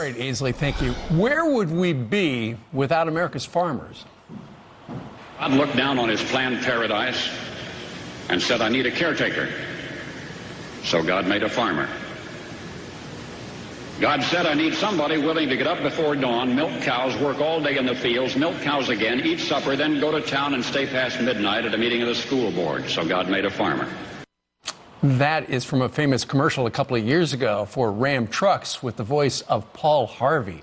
right, Ainsley, thank you. Where would we be without America's farmers? God looked down on his planned paradise and said, I need a caretaker. So God made a farmer. God said, I need somebody willing to get up before dawn, milk cows, work all day in the fields, milk cows again, eat supper, then go to town and stay past midnight at a meeting of the school board. So God made a farmer. That is from a famous commercial a couple of years ago for Ram trucks with the voice of Paul Harvey.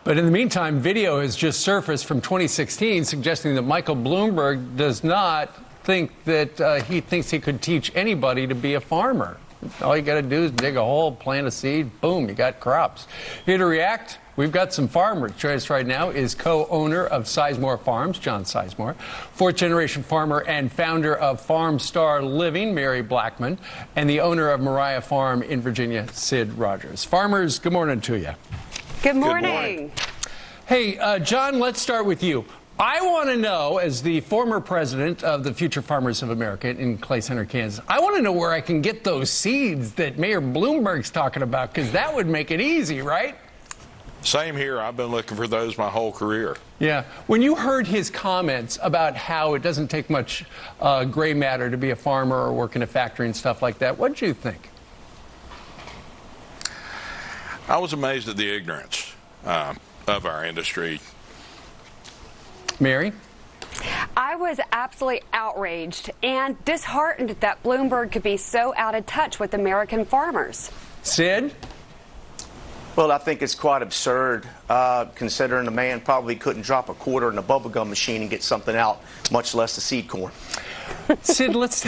But in the meantime, video has just surfaced from 2016 suggesting that Michael Bloomberg does not think that he thinks he could teach anybody to be a farmer. All you got to do is dig a hole, plant a seed, boom, you got crops. Here to react, we've got some farmers. Joining us right now is co-owner of Sizemore Farms, John Sizemore, fourth-generation farmer and founder of Farm Star Living, Mary Blackmon, and the owner of Mariah Farm in Virginia, Sid Rogers. Farmers, good morning to you. Good morning. Hey, John, let's start with you. I want to know, as the former president of the Future Farmers of America in Clay Center, Kansas, I want to know where I can get those seeds that Mayor Bloomberg's talking about, because that would make it easy, right? Same here. I've been looking for those my whole career. Yeah. When you heard his comments about how it doesn't take much gray matter to be a farmer or work in a factory and stuff like that, what did you think? I was amazed at the ignorance of our industry. Mary? I was absolutely outraged and disheartened that Bloomberg could be so out of touch with American farmers. Sid? Well, I think it's quite absurd, considering the man probably couldn't drop a quarter in a bubblegum machine and get something out, much less the seed corn. Sid, let's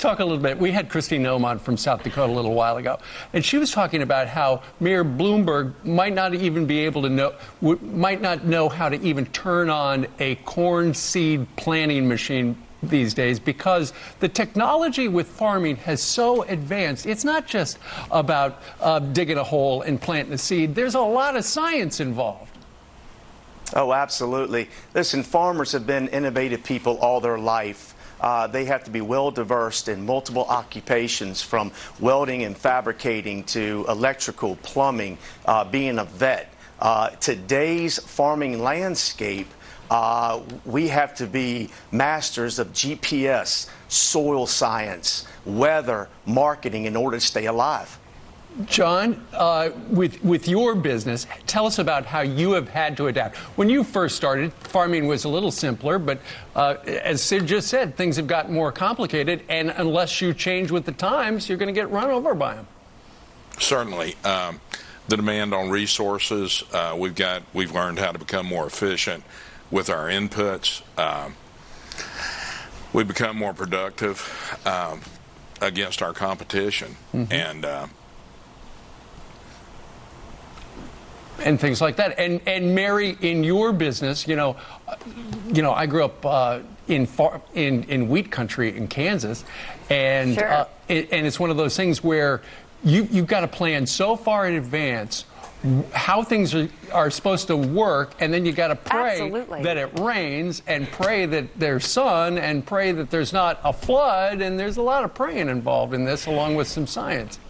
talk a little bit. We had Christine Noem on from South Dakota a little while ago, and she was talking about how Mayor Bloomberg might not even be able to might not know how to even turn on a corn seed planting machine these days, because the technology with farming has so advanced. It's not just about digging a hole and planting a seed. There's a lot of science involved. Oh, absolutely. Listen, farmers have been innovative people all their life. They have to be well-diversed in multiple occupations, from welding and fabricating to electrical, plumbing, being a vet. Today's farming landscape, we have to be masters of GPS, soil science, weather, marketing in order to stay alive. John, with your business, tell us about how you have had to adapt. When you first started, farming was a little simpler, but as Sid just said, things have gotten more complicated, and unless you change with the times, you're going to get run over by them. Certainly. The demand on resources, we've learned how to become more efficient with our inputs. We've become more productive against our competition, and things like that. And Mary, in your business, you know, I grew up in wheat country in Kansas, and sure. And it's one of those things where you've got to plan so far in advance how things are supposed to work, and then you got to pray Absolutely. that it rains, and pray that there's sun, and pray that there's not a flood, and there's a lot of praying involved in this, along with some science.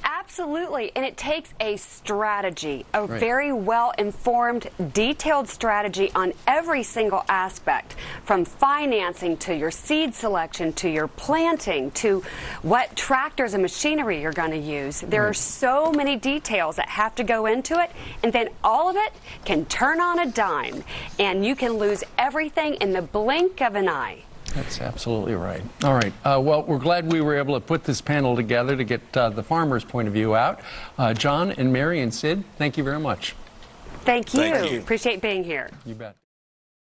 Absolutely, and it takes a strategy, a Right. very well-informed, detailed strategy on every single aspect, from financing to your seed selection to your planting to what tractors and machinery you're going to use. There are so many details that have to go into it, and then all of it can turn on a dime, and you can lose everything in the blink of an eye. That's absolutely right. All right. Well, we're glad we were able to put this panel together to get the farmer's point of view out. John and Mary and Sid, thank you very much. Thank you. Thank you. Appreciate being here. You bet.